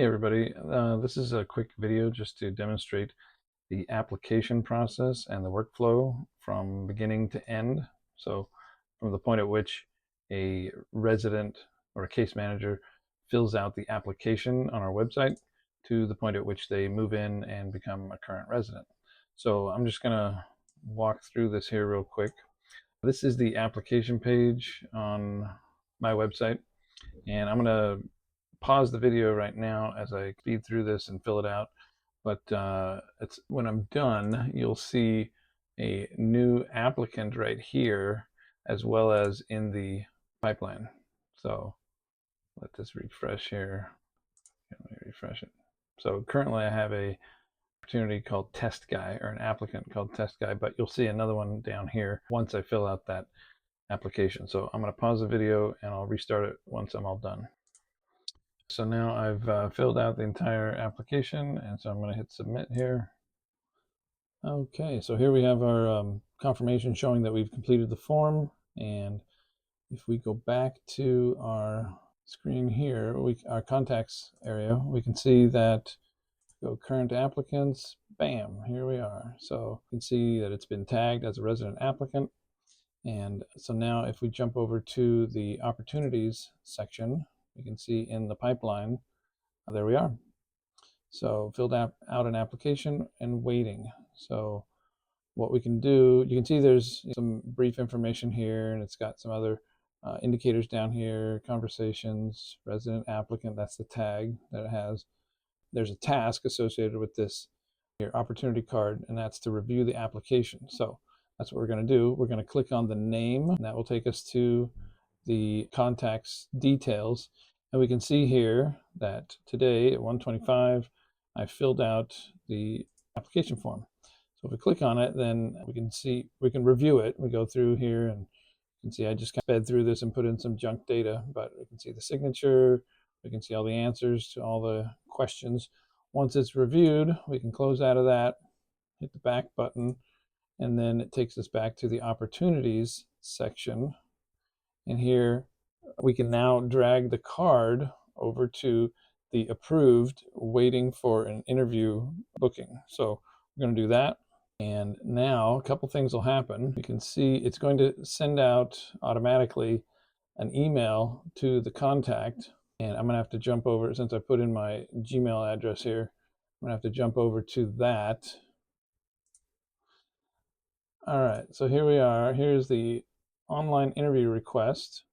Hey everybody, this is a quick video just to demonstrate the application process and the workflow from beginning to end. So from the point at which a resident or a case manager fills out the application on our website to the point at which they move in and become a current resident. So I'm just going to walk through this here real quick. This is the application page on my website, and I'm going to pause the video right now as I speed through this and fill it out. But when I'm done, you'll see a new applicant right here, as well as in the pipeline. So let this refresh here. Let me refresh it. So currently I have a opportunity called test guy, or an applicant called test guy, but you'll see another one down here once I fill out that application. So I'm going to pause the video and I'll restart it once I'm all done. So now I've filled out the entire application, and so I'm going to hit submit here. Okay, so here we have our confirmation showing that we've completed the form. And if we go back to our screen here, our contacts area, we can see that go current applicants, bam, here we are. So you can see that it's been tagged as a resident applicant. And so now if we jump over to the opportunities section, you can see in the pipeline, there we are. So filled out an application and waiting. So what we can do, you can see there's some brief information here, and it's got some other indicators down here, conversations, resident applicant, that's the tag that it has. There's a task associated with this here, opportunity card, and that's to review the application. So that's what we're going to do. We're going to click on the name, and that will take us to the contacts details. And we can see here that today at 1:25, I filled out the application form. So if we click on it, then we can see, we can review it. We go through here and you can see I just sped through this and put in some junk data, but we can see the signature. We can see all the answers to all the questions. Once it's reviewed, we can close out of that, hit the back button, and then it takes us back to the opportunities section. And here we can now drag the card over to the approved, waiting for an interview booking. So we're going to do that. And now a couple things will happen. You can see it's going to send out automatically an email to the contact. And I'm going to have to jump over, since I put in my Gmail address here, I'm going to have to jump over to that. All right, so here we are. Here's the online interview request.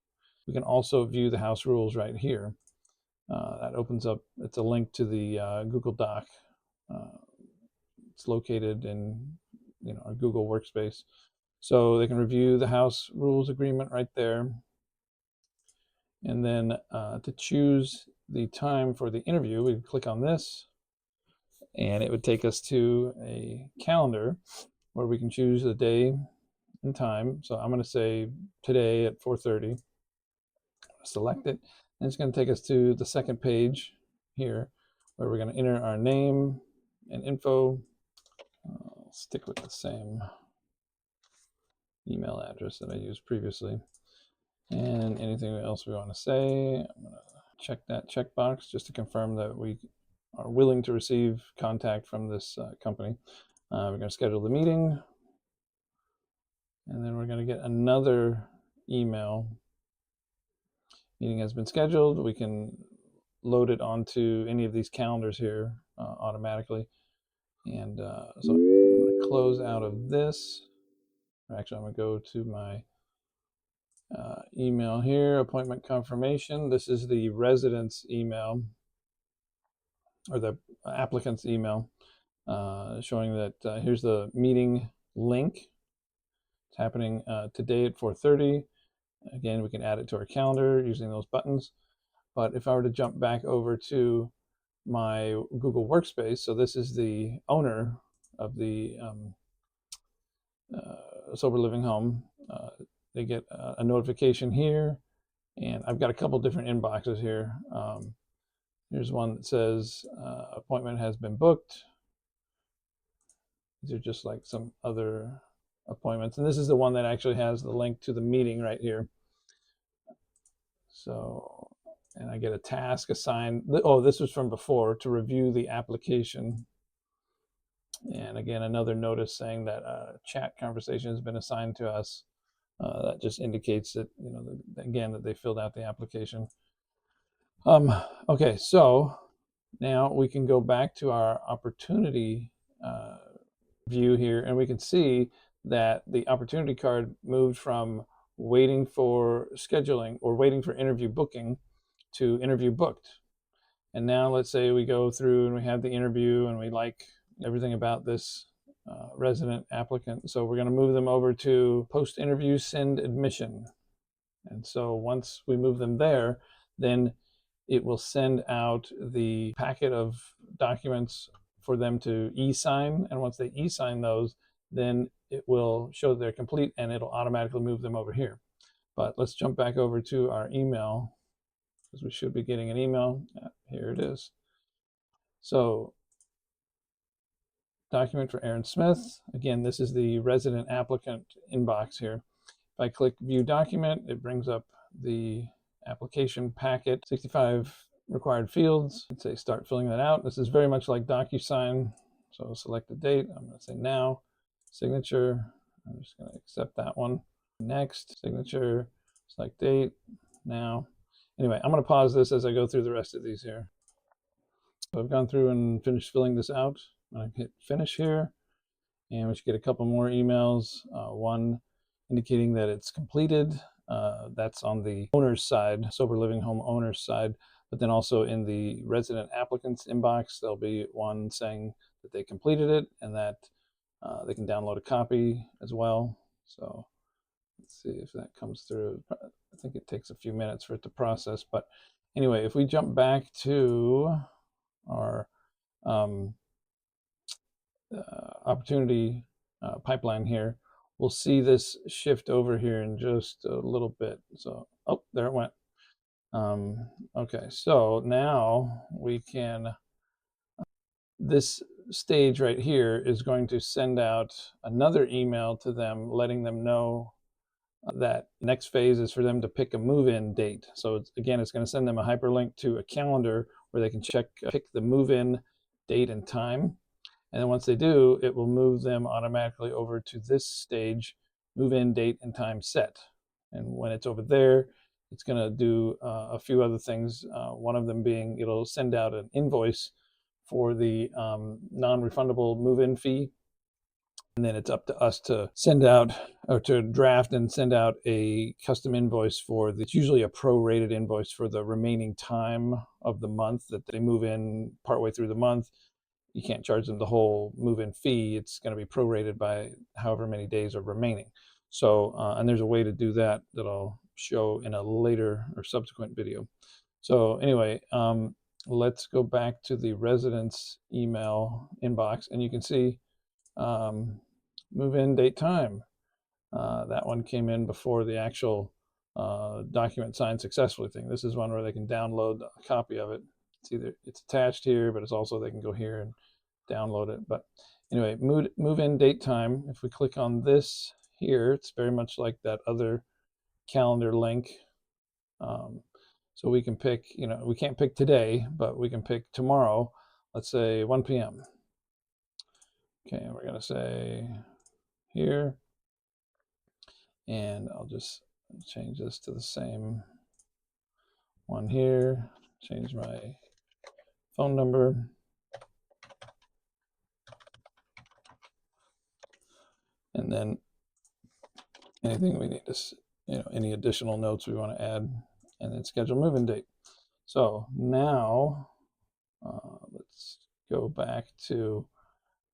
We can also view the house rules right here. That opens up, it's a link to the Google Doc. It's located in our Google Workspace. So they can review the house rules agreement right there. And then to choose the time for the interview, we click on this, and it would take us to a calendar where we can choose the day and time. So I'm going to say today at 4:30. Select it, and it's going to take us to the second page here, where we're going to enter our name and info. I'll stick with the same email address that I used previously. And anything else we want to say, I'm going to check that checkbox just to confirm that we are willing to receive contact from this company. We're going to schedule the meeting, and then we're going to get another email. Meeting has been scheduled. We can load it onto any of these calendars here automatically. And so I'm going to close out of this. Actually, I'm going to go to my email here, appointment confirmation. This is the resident's email, or the applicant's email, showing that here's the meeting link. It's happening today at 4:30. Again, we can add it to our calendar using those buttons. But if I were to jump back over to my Google Workspace, so this is the owner of the sober living home, they get a notification here, and I've got a couple different inboxes here. Here's one that says appointment has been booked. These are just like some other appointments, and this is the one that actually has the link to the meeting right here. So, and I get a task assigned. Oh, this was from before, to review the application. And again, another notice saying that a chat conversation has been assigned to us. That just indicates that, again, that they filled out the application. Okay, so now we can go back to our opportunity view here, and we can see that the opportunity card moved from waiting for scheduling or waiting for interview booking to interview booked. And now let's say we go through and we have the interview and we like everything about this resident applicant. So we're going to move them over to post-interview send admission. And so once we move them there, then it will send out the packet of documents for them to e-sign. And once they e-sign those, then it will show they're complete and it'll automatically move them over here. But let's jump back over to our email, because we should be getting an email. Here it is. So document for Aaron Smith. Again, this is the resident applicant inbox here. If I click view document, it brings up the application packet, 65 required fields. I'd say start filling that out. This is very much like DocuSign. So select the date. I'm going to say now. Signature. I'm just going to accept that one. Next. Signature. Select date. Now. Anyway, I'm going to pause this as I go through the rest of these here. So I've gone through and finished filling this out. I'm going to hit finish here. And we should get a couple more emails. One indicating that it's completed. That's on the owner's side, sober living home owner's side. But then also in the resident applicants inbox, there'll be one saying that they completed it and that they can download a copy as well. So let's see if that comes through. I think it takes a few minutes for it to process. But anyway, if we jump back to our opportunity pipeline here, we'll see this shift over here in just a little bit. So, oh, there it went. Okay, so now we can, this stage right here is going to send out another email to them, letting them know that next phase is for them to pick a move-in date. So it's going to send them a hyperlink to a calendar where they can pick the move-in date and time. And then once they do, it will move them automatically over to this stage, move-in date and time set. And when it's over there, it's going to do a few other things. One of them being it'll send out an invoice for the non-refundable move-in fee. And then it's up to us to send out or to draft and send out a custom invoice for it's usually a prorated invoice for the remaining time of the month that they move in partway through the month. You can't charge them the whole move-in fee. It's going to be prorated by however many days are remaining. So, and there's a way to do that that I'll show in a later or subsequent video. So anyway, let's go back to the residence email inbox, and you can see move-in date time. That one came in before the actual document signed successfully thing. This is one where they can download a copy of it. It's attached here, but it's also they can go here and download it. But anyway, move-in date time. If we click on this here, it's very much like that other calendar link. So we can pick, we can't pick today, but we can pick tomorrow. Let's say 1 p.m. Okay, we're going to say here, and I'll just change this to the same one here, change my phone number. And then anything we need to, any additional notes we want to add, and then schedule move-in date. So now let's go back to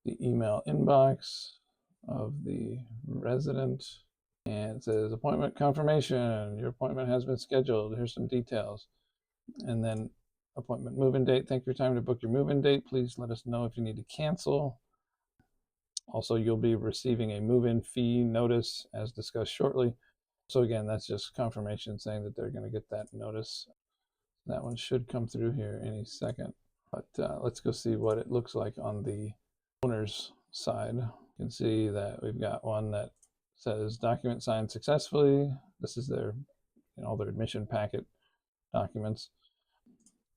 the email inbox of the resident, and it says appointment confirmation. Your appointment has been scheduled. Here's some details. And then appointment move-in date. Thank you for your time to book your move-in date. Please let us know if you need to cancel. Also, you'll be receiving a move-in fee notice as discussed shortly. So again, that's just confirmation saying that they're going to get that notice. That one should come through here any second. But let's go see what it looks like on the owner's side. You can see that we've got one that says document signed successfully. This is their, all their admission packet documents.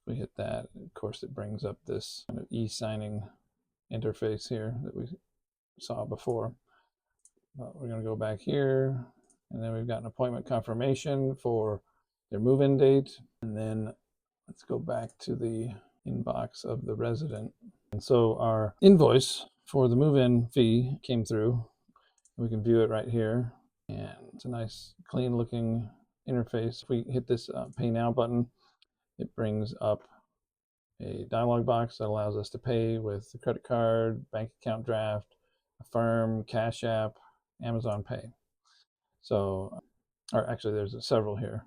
We hit that. Of course, it brings up this kind of e-signing interface here that we saw before. We're going to go back here, and then we've got an appointment confirmation for their move-in date. And then let's go back to the inbox of the resident. And so our invoice for the move-in fee came through. We can view it right here, and it's a nice clean looking interface. If we hit this pay now button, it brings up a dialog box that allows us to pay with the credit card, bank account draft, Affirm, Cash App, Amazon Pay. So, or actually there's several here: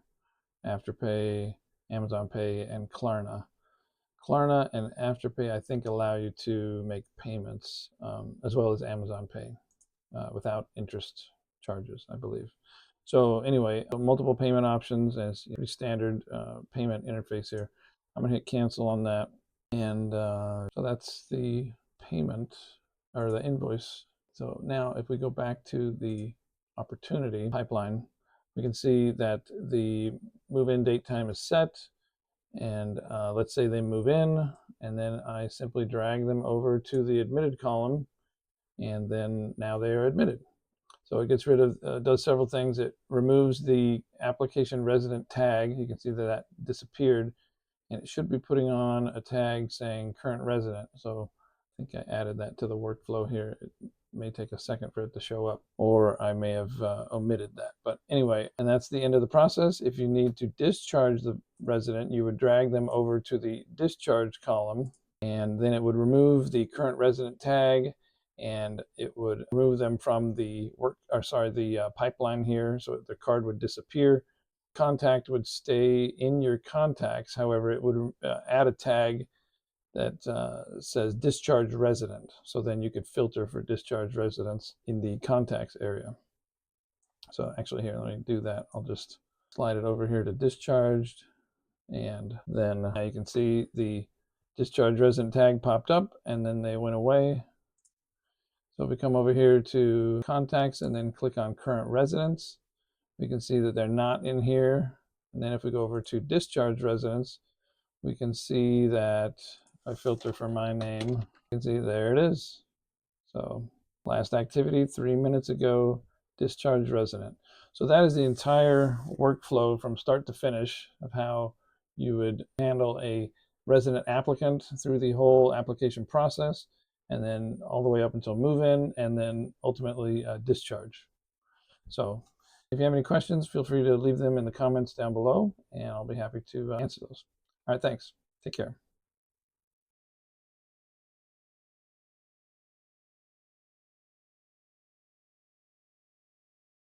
Afterpay, Amazon Pay, and Klarna. Klarna and Afterpay, I think, allow you to make payments as well as Amazon Pay without interest charges, I believe. So anyway, multiple payment options as pretty standard payment interface here. I'm gonna hit cancel on that. And so that's the payment or the invoice. So now if we go back to the opportunity pipeline, we can see that the move-in date time is set. And let's say they move in, and then I simply drag them over to the admitted column, and then now they are admitted. So it gets rid of, does several things. It removes the application resident tag. You can see that that disappeared, and it should be putting on a tag saying current resident. So I think I added that to the workflow here. It may take a second for it to show up, or I may have omitted that. But anyway, and that's the end of the process. If you need to discharge the resident, you would drag them over to the discharge column, and then it would remove the current resident tag, and it would remove them from the pipeline here, so the card would disappear. Contact would stay in your contacts. However, it would add a tag that says discharge resident. So then you could filter for discharge residents in the contacts area. So actually here, let me do that. I'll just slide it over here to discharged. And then now you can see the discharge resident tag popped up, and then they went away. So if we come over here to contacts and then click on current residents, we can see that they're not in here. And then if we go over to discharge residents, we can see that if I filter for my name, you can see there it is. So last activity 3 minutes ago, discharge resident. So that is the entire workflow from start to finish of how you would handle a resident applicant through the whole application process, and then all the way up until move-in, and then ultimately discharge. So if you have any questions, feel free to leave them in the comments down below, and I'll be happy to answer those. All right, thanks. Take care.